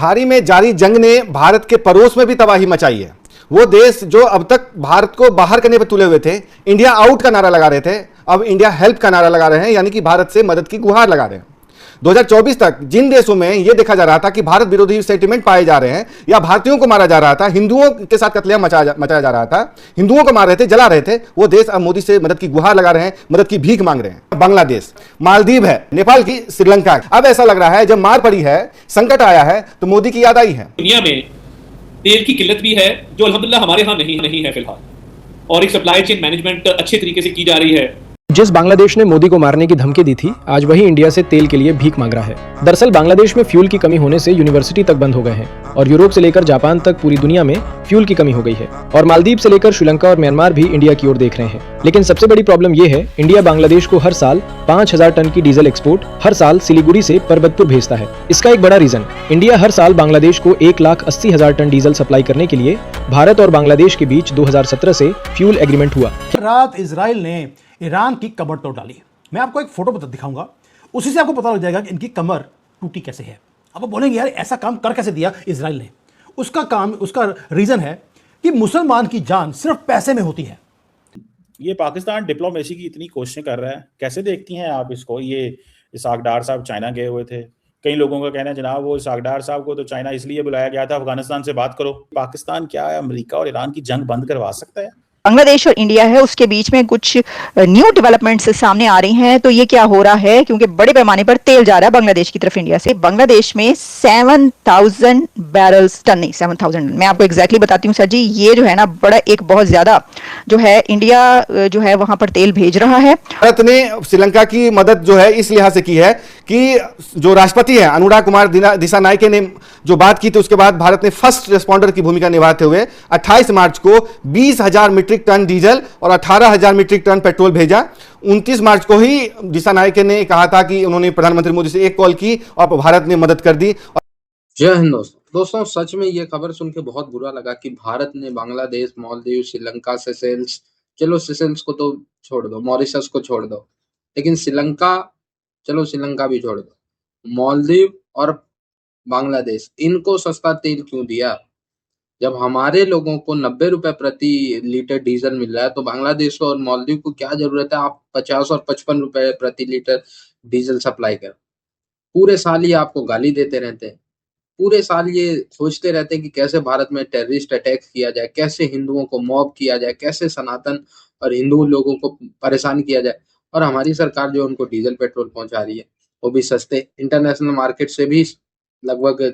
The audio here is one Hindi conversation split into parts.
खाड़ी में जारी जंग ने भारत के पड़ोस में भी तबाही मचाई है। वो देश जो अब तक भारत को बाहर करने पर तुले हुए थे, इंडिया आउट का नारा लगा रहे थे, अब इंडिया हेल्प का नारा लगा रहे हैं, यानी कि भारत से मदद की गुहार लगा रहे हैं। 2024 तक जिन देशों में यह देखा जा रहा था कि भारत विरोधी सेंटिमेंट पाए जा रहे हैं या भारतीयों को मारा जा रहा था, हिंदुओं के साथ कत्लेआम मचाया जा रहा था, हिंदुओं को मार रहे थे, जला रहे थे, वो देश अब मोदी से मदद की गुहार लगा रहे हैं, मदद की भीख मांग रहे हैं। बांग्लादेश, मालदीव है, नेपाल की, श्रीलंका। अब ऐसा लग रहा है जब मार पड़ी है, संकट आया है, तो मोदी की याद आई है। दुनिया में तेल की किल्लत भी है जो अल्हम्दुलिल्लाह हमारे यहाँ नहीं है फिलहाल, और एक सप्लाई चेन मैनेजमेंट अच्छे तरीके से की जा रही है। जिस बांग्लादेश ने मोदी को मारने की धमकी दी थी, आज वही इंडिया से तेल के लिए भीख मांग रहा है। दरअसल बांग्लादेश में फ्यूल की कमी होने से यूनिवर्सिटी तक बंद हो गए हैं और यूरोप से लेकर जापान तक पूरी दुनिया में फ्यूल की कमी हो गई है। और मालदीव से लेकर श्रीलंका और म्यांमार भी इंडिया की ओर देख रहे हैं। लेकिन सबसे बड़ी प्रॉब्लम ये है, इंडिया बांग्लादेश को हर साल 5000 टन की डीजल एक्सपोर्ट हर साल सिलीगुड़ी से परबतपुर भेजता है। इसका एक बड़ा रीजन, इंडिया हर साल बांग्लादेश को 1,80,000 टन डीजल सप्लाई करने के लिए भारत और बांग्लादेश के बीच 2017 से फ्यूल एग्रीमेंट हुआ। रात इजराइल ने ईरान की कमर तोड़ डाली। मैं आपको एक फोटो दिखाऊंगा, उसी से आपको पता लग जाएगा कि इनकी कमर टूटी कैसे है। आप बोलेंगे यार ऐसा काम कर कैसे दिया इजराइल ने। उसका रीजन है कि मुसलमान की जान सिर्फ पैसे में होती है। ये पाकिस्तान डिप्लोमेसी की इतनी कोशिशें कर रहा है, कैसे देखती हैं आप इसको? ये इसाक डार साहब चाइना गए हुए थे, कई लोगों का कहना है जनाब वो इसाक डार साहब को तो चाइना इसलिए बुलाया गया था अफगानिस्तान से बात करो। पाकिस्तान क्या है, अमेरिका और ईरान की जंग बंद करवा सकता है? बांग्लादेश और इंडिया है उसके बीच में कुछ न्यू डेवलपमेंट्स सामने आ रही हैं। तो ये क्या हो रहा है, क्योंकि बड़े पैमाने पर तेल जा रहा है बांग्लादेश की तरफ इंडिया से। बांग्लादेश में 7,000 बैरल्स टन नहीं 7,000, मैं आपको एग्जैक्टली बताती हूँ सर जी, ये जो है ना बड़ा एक बहुत ज्यादा जो है इंडिया जो है वहां पर तेल भेज रहा है। भारत ने श्रीलंका की मदद जो है इस लिहाज से की है कि जो राष्ट्रपति है अनुराग कुमार दिसानायके ने जो बात की थी, उसके बाद भारत ने फर्स्ट रिस्पॉन्डर की भूमिका निभाते हुए 28 मार्च को 20,000 मीट्रिक टन डीजल और 18,000 मीट्रिक टन पेट्रोल भेजा। 29 मार्च को ही दिसानायके ने कहा था कि उन्होंने प्रधानमंत्री मोदी से एक कॉल की और भारत ने मदद कर दी। जय हिंद दोस्तों, सच में ये खबर सुन के बहुत बुरा लगा कि भारत ने बांग्लादेश, मालदीव, श्रीलंका, सेशेल्स, चलो सेशेल्स को तो छोड़ दो, मॉरिशस को छोड़ दो, लेकिन श्रीलंका, चलो श्रीलंका भी छोड़ दो, मालदीव और बांग्लादेश, इनको सस्ता तेल क्यों दिया? जब हमारे लोगों को 90 रुपए प्रति लीटर डीजल मिल रहा है, तो बांग्लादेश और मालदीव को क्या जरूरत है आप 50 और 55 रुपए प्रति लीटर डीजल सप्लाई कर? पूरे साल ये आपको गाली देते रहते हैं, पूरे साल ये सोचते रहते हैं कि कैसे भारत में टेररिस्ट अटैक किया जाए, कैसे हिंदुओं को मॉब किया जाए, कैसे सनातन और हिंदू लोगों को परेशान किया जाए। और हमारी सरकार जो उनको डीजल पेट्रोल पहुंचा रही है वो भी सस्ते, इंटरनेशनल मार्केट से भी लगभग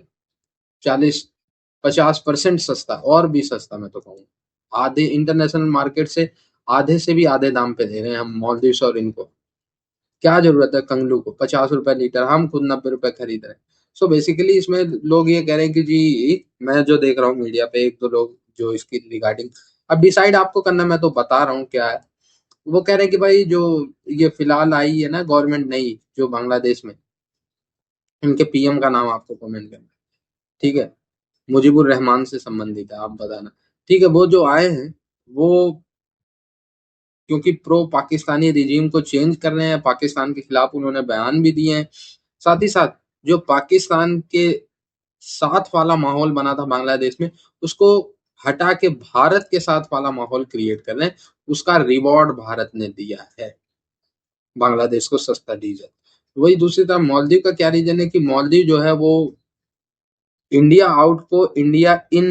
40-50% सस्ता, और भी सस्ता मैं तो कहूँ, आधे इंटरनेशनल मार्केट से आधे से भी आधे दाम पे दे रहे हैं हम मालदीव और इनको। क्या जरूरत है कंगलू को 50 रुपए लीटर, हम खुद 90 रुपए खरीद रहे हैं। सो बेसिकली इसमें लोग ये कह रहे हैं कि जी, मैं जो देख रहा हूँ मीडिया पे एक दो लोग जो इसकी रिगार्डिंग, अब डिसाइड आपको करना, मैं तो बता रहा हूँ क्या है। वो कह रहे हैं कि भाई जो ये फिलहाल आई है ना गवर्नमेंट नई जो बांग्लादेश में, इनके पीएम का नाम आपको कमेंट करना, ठीक है, मुजीबुर रहमान से संबंधित है, आप बताना, ठीक है। वो जो आए हैं वो क्योंकि प्रो पाकिस्तानी रिजीम को चेंज कर रहे हैं, पाकिस्तान के खिलाफ उन्होंने बयान भी दिए हैं, साथ ही साथ जो पाकिस्तान के साथ वाला माहौल बना था बांग्लादेश में, उसको हटा के भारत के साथ वाला माहौल क्रिएट कर रहे हैं। उसका रिवॉर्ड भारत ने दिया है बांग्लादेश को सस्ता डीजल। वही दूसरी तरफ मालदीव का क्या रीजन है कि मालदीव जो है वो इंडिया आउट को इंडिया इन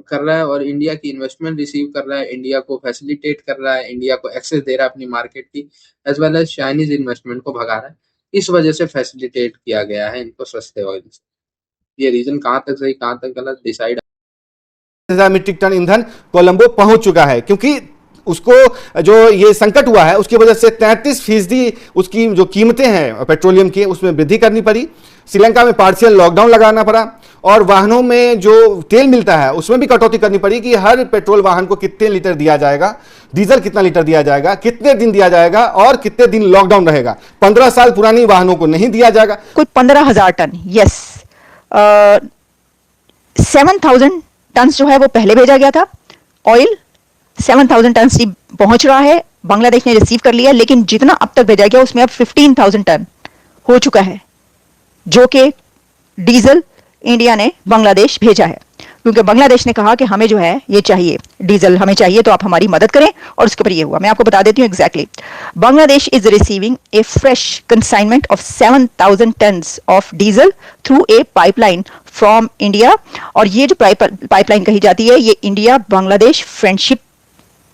कर रहा है और इंडिया की इन्वेस्टमेंट रिसीव कर रहा है, इंडिया को फैसिलिटेट कर रहा है, इंडिया को एक्सेस दे रहा है अपनी मार्केट की, as well as Chinese investment को भगा रहा है। इस वजह से फैसिलिटेट किया गया है इनको सस्ते ऑयल से। ये रीजन कहाँ तक सही कहाँ तक गलत डिसाइड। 1000 मीट्रिक टन ईंधन कोलंबो पहुंच चुका है, क्योंकि उसको जो ये संकट हुआ है उसकी वजह से 33% उसकी जो कीमतें हैं पेट्रोलियम की उसमें वृद्धि करनी पड़ी। श्रीलंका में पार्शियल लॉकडाउन लगाना पड़ा और वाहनों में जो तेल मिलता है उसमें भी कटौती करनी पड़ी कि हर पेट्रोल वाहन को कितने लीटर दिया जाएगा, डीजल कितना लीटर दिया जाएगा, कितने दिन दिया जाएगा और कितने दिन लॉकडाउन रहेगा। 15 साल पुरानी वाहनों को नहीं दिया जाएगा। कुछ 15,000 टन, यस, 7,000 टन जो है वो पहले भेजा गया था ऑयल, 7,000 टन पहुंच रहा है, बांग्लादेश ने रिसीव कर लिया, लेकिन जितना अब तक भेजा गया उसमें अब 15,000 टन हो चुका है, जो कि डीजल इंडिया ने बांग्लादेश भेजा है, क्योंकि बांग्लादेश ने कहा कि हमें जो है ये चाहिए, डीजल हमें चाहिए, तो आप हमारी मदद करें। और उसके ऊपर ये हुआ, मैं आपको बता देती हूँ exactly. Bangladesh is receiving A fresh consignment of 7,000 tons of diesel through a pipeline from India. और ये जो पाइपलाइन कही जाती है, ये इंडिया बांग्लादेश फ्रेंडशिप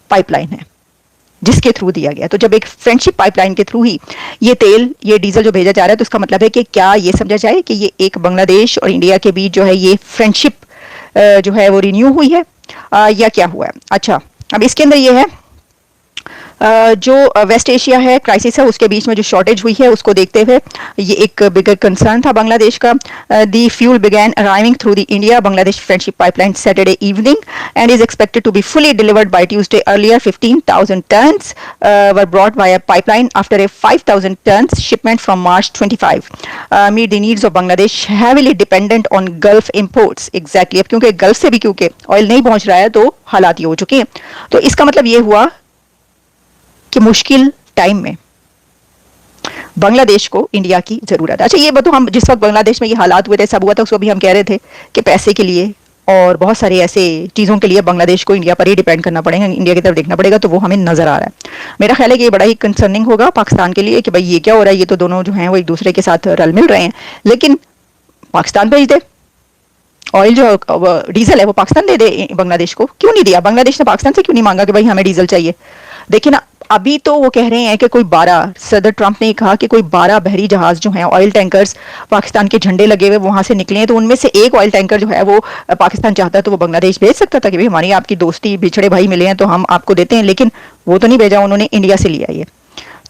पाइपलाइन है, जिसके थ्रू दिया गया। तो जब एक फ्रेंडशिप पाइपलाइन के थ्रू ही ये तेल, ये डीजल जो भेजा जा रहा है, तो इसका मतलब है कि क्या ये समझा जाए कि ये एक बांग्लादेश और इंडिया के बीच जो है ये फ्रेंडशिप जो है वो रिन्यू हुई है, या क्या हुआ है। अच्छा, अब इसके अंदर ये है जो वेस्ट एशिया है, क्राइसिस है, उसके बीच में जो शॉर्टेज हुई है उसको देखते हुए ये एक बिगर कंसर्न था बांग्लादेश का। The fuel began arriving through the India Bangladesh friendship pipeline Saturday evening and is expected to be fully delivered by Tuesday earlier. 15,000 tons were brought by a pipeline after a 5,000 tons shipment from March 25 meet the needs of Bangladesh heavily dependent on Gulf imports. Exactly, अब क्योंकि गल्फ से भी क्योंकि ऑयल नहीं पहुंच रहा है तो हालात ये हो चुके हैं। तो इसका मतलब ये हुआ कि मुश्किल टाइम में बांग्लादेश को इंडिया की जरूरत है। अच्छा, ये बताओ, हम जिस वक्त बांग्लादेश में ये हालात हुए थे, सब हुआ था, उसको भी हम कह रहे थे कि पैसे के लिए और बहुत सारे ऐसे चीज़ों के लिए बांग्लादेश को इंडिया पर ही डिपेंड करना पड़ेगा, इंडिया की तरफ देखना पड़ेगा। तो वो हमें नजर आ रहा है। मेरा ख्याल है कि ये बड़ा ही कंसर्निंग होगा पाकिस्तान के लिए कि भाई ये क्या हो रहा है, ये तो दोनों जो हैं वो एक दूसरे के साथ रल मिल रहे हैं, लेकिन पाकिस्तान भेज दे ऑयल, जो डीजल है वो पाकिस्तान दे दे बांग्लादेश को। क्यों नहीं दिया? बांग्लादेश ने पाकिस्तान से क्यों नहीं मांगा कि भाई हमें डीजल चाहिए? देखिए ना, अभी तो वो कह रहे हैं कि कोई 12, सदर ट्रंप ने कहा कि कोई 12 बहरी जहाज जो हैं, ऑयल टैंकर्स पाकिस्तान के झंडे लगे हुए वहां से निकले हैं, तो उनमें से एक ऑयल टैंकर जो है वो पाकिस्तान चाहता है तो वो बांग्लादेश भेज सकता था कि भाई हमारी आपकी दोस्ती, बिछड़े भाई मिले हैं तो हम आपको देते हैं, लेकिन वो तो नहीं भेजा, उन्होंने इंडिया से लिया ये।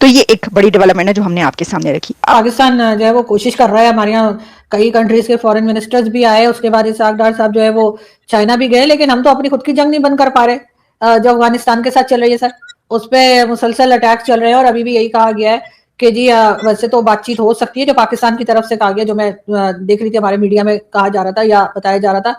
तो ये एक बड़ी डेवलपमेंट है जो हमने आपके सामने रखी। पाकिस्तान जो है वो कोशिश कर रहा है, हमारे यहाँ कई कंट्रीज के फॉरेन मिनिस्टर्स भी आए, उसके बाद इसाक डार साहब जो है वो चाइना भी गए, लेकिन हम तो अपनी खुद की जंग नहीं बंद कर पा रहे जो अफगानिस्तान के साथ चल रही है सर। उस पर मुसलसल अटैक चल रहे हैं और अभी भी यही कहा गया है कि जी वैसे तो बातचीत हो सकती है, जो पाकिस्तान की तरफ से कहा गया, जो मैं देख रही थी हमारे मीडिया में कहा जा रहा था या बताया जा रहा था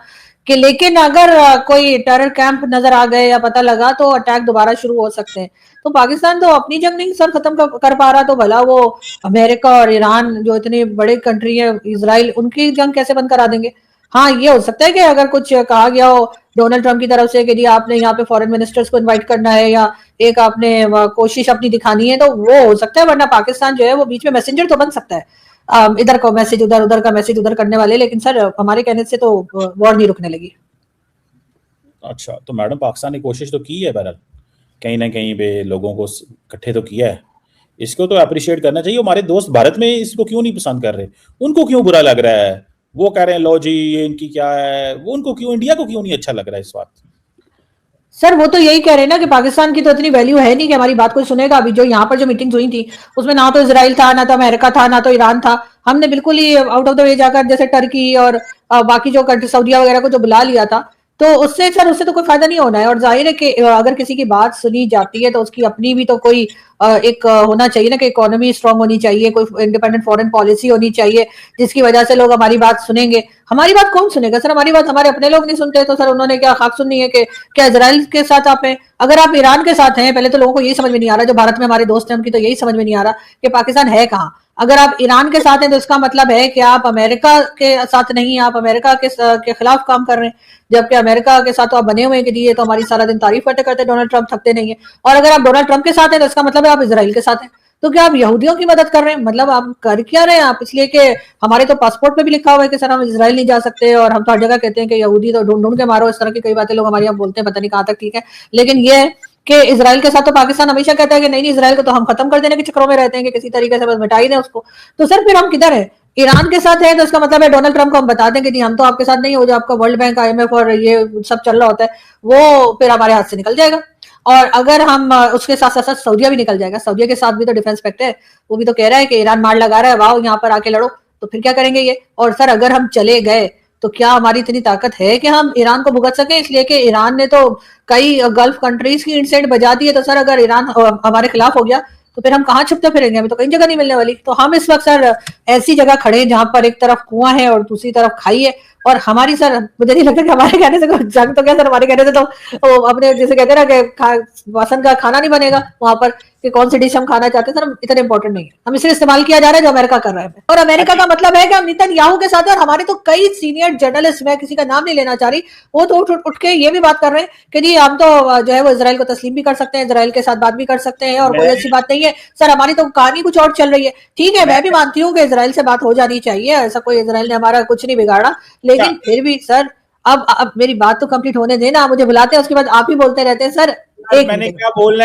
कि लेकिन अगर कोई टेरर कैंप नजर आ गए या पता लगा तो अटैक दोबारा शुरू हो सकते हैं। तो पाकिस्तान तो अपनी जंग नहीं सर खत्म कर पा रहा, तो भला वो अमेरिका और ईरान जो इतनी बड़े कंट्री है, इजराइल, उनकी जंग कैसे बंद करा देंगे? हाँ, ये हो सकता है कि अगर कुछ कहा गया हो डोनाल्ड ट्रंप की तरफ से कि जी आपने यहाँ पे फॉरेन मिनिस्टर्स को इनवाइट करना है या एक आपने कोशिश अपनी दिखानी है, तो वो हो सकता है, वरना पाकिस्तान जो है वो बीच में मैसेंजर तो बन सकता है, इधर का मैसेज उधर, उधर का मैसेज उधर करने वाले, लेकिन सर हमारे कहने से तो वॉर नहीं रुकने लगी। अच्छा, तो मैडम पाकिस्तान ने कोशिश तो की है, बहरहाल कहीं ना कहीं पे लोगों को इकट्ठे तो किया है, इसको तो अप्रिशिएट करना चाहिए। हमारे दोस्त भारत में इसको क्यों नहीं पसंद कर रहे? उनको क्यों बुरा लग रहा है? वो कह रहे हैं लो जी ये इनकी क्या है, वो उनको क्यों, इंडिया को क्यों नहीं अच्छा लग रहा है इस बात? सर वो तो यही कह रहे हैं ना कि पाकिस्तान की तो इतनी वैल्यू है नहीं कि हमारी बात कोई सुनेगा। अभी जो यहाँ पर जो मीटिंग्स हुई थी उसमें ना तो इजराइल था, ना तो अमेरिका था, ना तो ईरान था। हमने बिल्कुल ही आउट ऑफ द वे जाकर जैसे टर्की और बाकी जो कंट्री सऊदीया वगैरह को जो बुला लिया था, तो उससे सर उससे तो कोई फायदा नहीं होना है। और जाहिर है कि अगर किसी की बात सुनी जाती है तो उसकी अपनी भी तो कोई एक होना चाहिए ना कि इकोनॉमी स्ट्रांग होनी चाहिए, कोई इंडिपेंडेंट फॉरेन पॉलिसी होनी चाहिए जिसकी वजह से लोग हमारी बात सुनेंगे। हमारी बात कौन सुनेगा सर? हमारी बात हमारे अपने लोग नहीं सुनते, तो सर उन्होंने क्या खाक सुननी है कि क्या इजराइल के साथ आप हैं? अगर आप ईरान के साथ हैं, पहले तो लोगों को यही समझ में नहीं आ रहा, जो भारत में हमारे दोस्त हैं उनकी तो यही समझ में नहीं आ रहा कि पाकिस्तान है कहाँ। अगर आप ईरान के साथ हैं तो इसका मतलब है कि आप अमेरिका के साथ नहीं, आप अमेरिका के खिलाफ काम कर रहे हैं, जबकि अमेरिका के साथ तो आप बने हुए हैं कि ये तो हमारी सारा दिन तारीफ करते करते डोनाल्ड ट्रंप थकते नहीं है। और अगर आप डोनाल्ड ट्रंप के साथ हैं तो इसका मतलब है आप इजराइल के साथ हैं। तो क्या आप यहूदियों की मदद कर रहे हैं? मतलब आप कर क्या रहे हैं आप? इसलिए कि हमारे तो पासपोर्ट पे भी लिखा हुआ है कि सर हम इजराइल नहीं जा सकते, और हम तो हर जगह कहते हैं कि यहूदी तो ढूंढ ढूंढ के मारो, इस तरह की कई बातें लोग हमारे यहाँ बोलते हैं, पता नहीं कहाँ तक ठीक है। लेकिन ये कि इजराइल के साथ तो पाकिस्तान हमेशा कहता है कि नहीं इजराइल को तो हम खत्म कर देने के चक्रों में रहते हैं कि किसी तरीके से बस मिटा ही दें उसको। तो सर फिर हम किधर है? ईरान के साथ है तो इसका मतलब है डोनाल्ड ट्रंप को हम बता दें कि जी हम तो आपके साथ नहीं हो, जो आपका वर्ल्ड बैंक, IMF और ये सब चल रहा होता है वो फिर हमारे हाथ से निकल जाएगा। और अगर हम उसके साथ साथ सऊदिया भी निकल जाएगा, सऊदिया के साथ भी तो डिफेंस पैक्ट है, वो भी तो कह रहा है कि ईरान मार लगा रहा है, वाह यहाँ पर आके लड़ो, तो फिर क्या करेंगे ये? और सर अगर हम चले गए तो क्या हमारी इतनी ताकत है कि हम ईरान को भुगत सके? इसलिए कि ईरान ने तो कई गल्फ कंट्रीज की इंसेंट बजा दी है, तो सर अगर ईरान हमारे खिलाफ हो गया तो फिर हम कहाँ छुपते फिरेंगे? हमें तो कहीं जगह नहीं मिलने वाली। तो हम इस वक्त सर ऐसी जगह खड़े हैं जहां पर एक तरफ कुआं है और दूसरी तरफ खाई है, और हमारी सर मुझे नहीं लगता कि हमारे कहने से जंग तो क्या सर, हमारे कहने से तो अपने जैसे कहते हैं ना कि वासन का खाना नहीं बनेगा वहां पर कि कौन सी डिश हम खाना चाहते हैं सर, इतना इंपॉर्टेंट नहीं है। हम इसे इस्तेमाल किया जा रहा है जो अमेरिका कर रहा है, और अमेरिका का मतलब है कि हम नेतन्याहू के साथ, और हमारे तो कई सीनियर जर्नलिस्ट, मैं किसी का नाम नहीं लेना चाह रही, वो तो उठ के ये भी बात कर रहे हैं कि जी हम तो जो है वो इजराइल को तस्लीम भी कर सकते हैं, इजराइल के साथ बात भी कर सकते हैं, और कोई अच्छी बात नहीं है सर, हमारी तो कहानी कुछ और चल रही है। ठीक है, मैं भी मानती हूँ कि इजराइल से बात हो जानी चाहिए, ऐसा कोई इजराइल ने हमारा कुछ नहीं बिगाड़ा, लेकिन फिर भी सर अब मेरी बात तो कंप्लीट होने देना, आप मुझे बुलाते हैं उसके बाद आप ही बोलते रहते हैं सर। मैंने क्या बोलना है